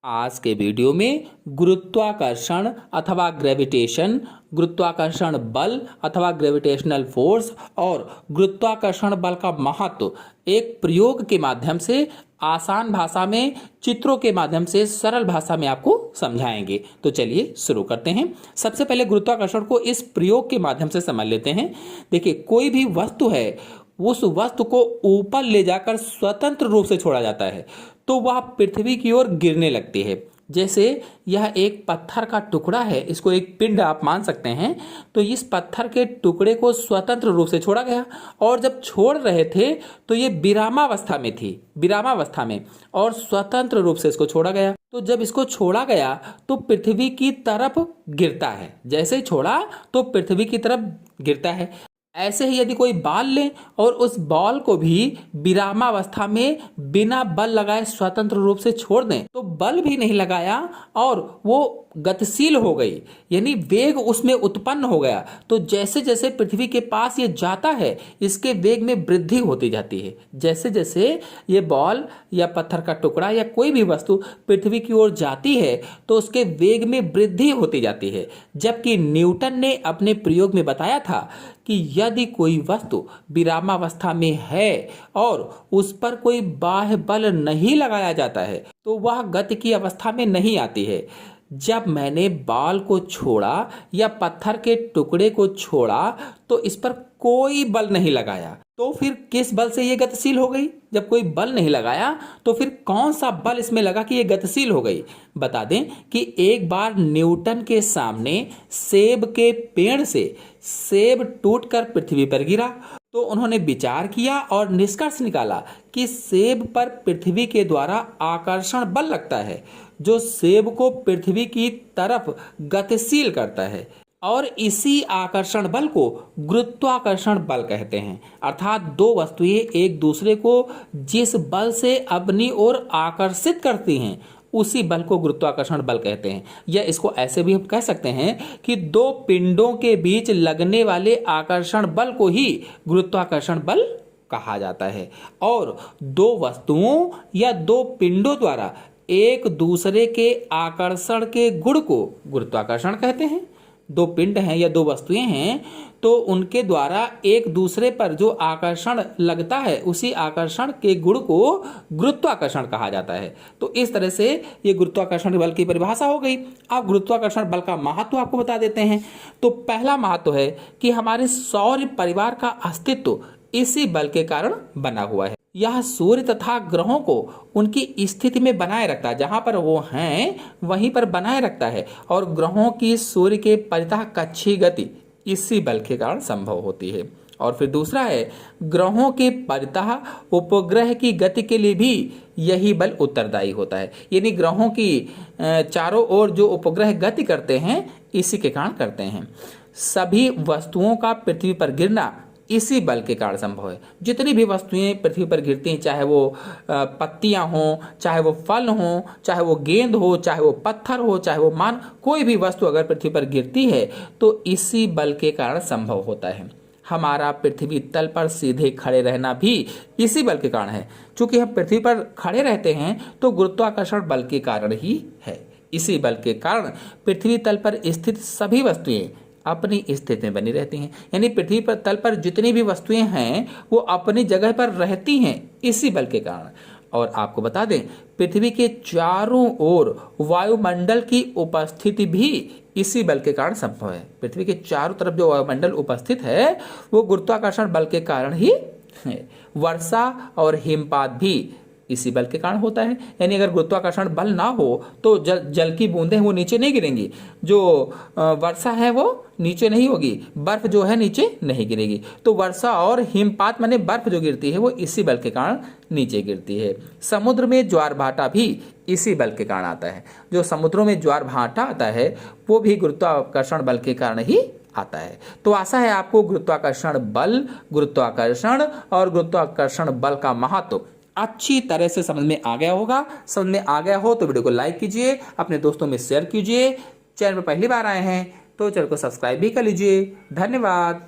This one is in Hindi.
आज के वीडियो में गुरुत्वाकर्षण अथवा ग्रेविटेशन, गुरुत्वाकर्षण बल अथवा ग्रेविटेशनल फोर्स और गुरुत्वाकर्षण बल का महत्व एक प्रयोग के माध्यम से आसान भाषा में, चित्रों के माध्यम से सरल भाषा में आपको समझाएंगे। तो चलिए शुरू करते हैं। सबसे पहले गुरुत्वाकर्षण को इस प्रयोग के माध्यम से समझ लेते हैं। देखिए, कोई भी वस्तु है, उस वस्तु को ऊपर ले जाकर स्वतंत्र रूप से छोड़ा जाता है तो वह पृथ्वी की ओर गिरने लगती है। जैसे यह एक पत्थर का टुकड़ा है, इसको एक पिंड आप मान सकते हैं। तो इस पत्थर के टुकड़े को स्वतंत्र रूप से छोड़ा गया और जब छोड़ रहे थे तो ये विरामावस्था में थी, विरामावस्था में, और स्वतंत्र रूप से इसको छोड़ा गया। तो जब इसको छोड़ा गया तो पृथ्वी की तरफ गिरता है। जैसे ही छोड़ा तो पृथ्वी की तरफ गिरता है। ऐसे ही यदि कोई बॉल ले और उस बॉल को भी विरामावस्था में बिना बल लगाए स्वतंत्र रूप से छोड़ दें तो बल भी नहीं लगाया और वो गतिशील हो गई, यानी वेग उसमें उत्पन्न हो गया। तो जैसे जैसे पृथ्वी के पास ये जाता है इसके वेग में वृद्धि होती जाती है। जैसे जैसे ये बॉल या पत्थर का टुकड़ा या कोई भी वस्तु पृथ्वी की ओर जाती है तो उसके वेग में वृद्धि होती जाती है। जबकि न्यूटन ने अपने प्रयोग में बताया था कि यदि कोई वस्तु विरामावस्था में है और उस पर कोई बाह्य बल नहीं लगाया जाता है तो वह गति की अवस्था में नहीं आती है। जब मैंने बॉल को छोड़ा या पत्थर के टुकड़े को छोड़ा तो इस पर कोई बल नहीं लगाया, तो फिर किस बल से ये गतिशील हो गई? जब कोई बल नहीं लगाया तो फिर कौन सा बल इसमें लगा कि ये गतिशील हो गई? बता दें कि एक बार न्यूटन के सामने सेब के पेड़ से सेब टूटकर पृथ्वी पर गिरा तो उन्होंने विचार किया और निष्कर्ष निकाला कि सेब पर पृथ्वी के द्वारा आकर्षण बल लगता है जो सेब को पृथ्वी की तरफ गतिशील करता है, और इसी आकर्षण बल को गुरुत्वाकर्षण बल कहते हैं। अर्थात दो वस्तुएं एक दूसरे को जिस बल से अपनी ओर आकर्षित करती हैं उसी बल को गुरुत्वाकर्षण बल कहते हैं। या इसको ऐसे भी हम कह सकते हैं कि दो पिंडों के बीच लगने वाले आकर्षण बल को ही गुरुत्वाकर्षण बल कहा जाता है। और दो वस्तुओं या दो पिंडों द्वारा एक दूसरे के आकर्षण के गुण को गुरुत्वाकर्षण कहते हैं। दो पिंड हैं या दो वस्तुएं हैं तो उनके द्वारा एक दूसरे पर जो आकर्षण लगता है उसी आकर्षण के गुण को गुरुत्वाकर्षण कहा जाता है। तो इस तरह से ये गुरुत्वाकर्षण बल की परिभाषा हो गई। अब गुरुत्वाकर्षण बल का महत्व आपको बता देते हैं। तो पहला महत्व है कि हमारे सौर परिवार का अस्तित्व इसी बल के कारण बना हुआ है। यह सूर्य तथा ग्रहों को उनकी स्थिति में बनाए रखता है, जहां पर वो हैं वहीं पर बनाए रखता है, और ग्रहों की सूर्य के परितः कक्षीय गति इसी बल के कारण संभव होती है। और फिर दूसरा है, ग्रहों के परितः उपग्रह की गति के लिए भी यही बल उत्तरदायी होता है। यानी ग्रहों की चारों ओर जो उपग्रह गति करते हैं इसी के कारण करते हैं। सभी वस्तुओं का पृथ्वी पर गिरना इसी बल के कारण संभव है। जितनी भी वस्तुएं पृथ्वी पर गिरती हैं, चाहे वो पत्तियां हों, चाहे वो फल हों, चाहे वो गेंद हो, चाहे वो पत्थर हो, चाहे वो मान, कोई भी वस्तु अगर पृथ्वी पर गिरती है तो इसी बल के कारण संभव होता है। हमारा पृथ्वी तल पर सीधे खड़े रहना भी इसी बल के कारण है। चूंकि हम पृथ्वी पर खड़े रहते हैं तो गुरुत्वाकर्षण बल के कारण ही है। इसी बल के कारण पृथ्वी तल पर स्थित सभी वस्तुएं अपनी स्थिति में बनी रहती हैं। यानी पृथ्वी पर तल पर जितनी भी वस्तुएं हैं वो अपनी जगह पर रहती हैं इसी बल के कारण। और आपको बता दें, पृथ्वी के चारों ओर वायुमंडल की उपस्थिति भी इसी बल के कारण संभव है। पृथ्वी के चारों तरफ जो वायुमंडल उपस्थित है वो गुरुत्वाकर्षण बल के कारण ही है। वर्षा और हिमपात भी इसी बल के कारण होता है। यानी अगर गुरुत्वाकर्षण बल ना हो तो जल की बूंदें वो नीचे नहीं गिरेंगी, जो वर्षा है वो नीचे नहीं होगी, बर्फ जो है नीचे नहीं गिरेगी। तो वर्षा और हिमपात माने बर्फ जो गिरती है वो इसी बल के कारण नीचे गिरती है। समुद्र में ज्वार भाटा भी इसी बल के कारण आता है। जो समुद्रों में ज्वार भाटा आता है वो भी गुरुत्वाकर्षण बल के कारण ही आता है। तो आशा है आपको गुरुत्वाकर्षण बल, गुरुत्वाकर्षण और गुरुत्वाकर्षण बल का महत्व अच्छी तरह से समझ में आ गया होगा। समझ में आ गया हो तो वीडियो को लाइक कीजिए, अपने दोस्तों में शेयर कीजिए। चैनल पर पहली बार आए हैं तो चैनल को सब्सक्राइब भी कर लीजिए। धन्यवाद।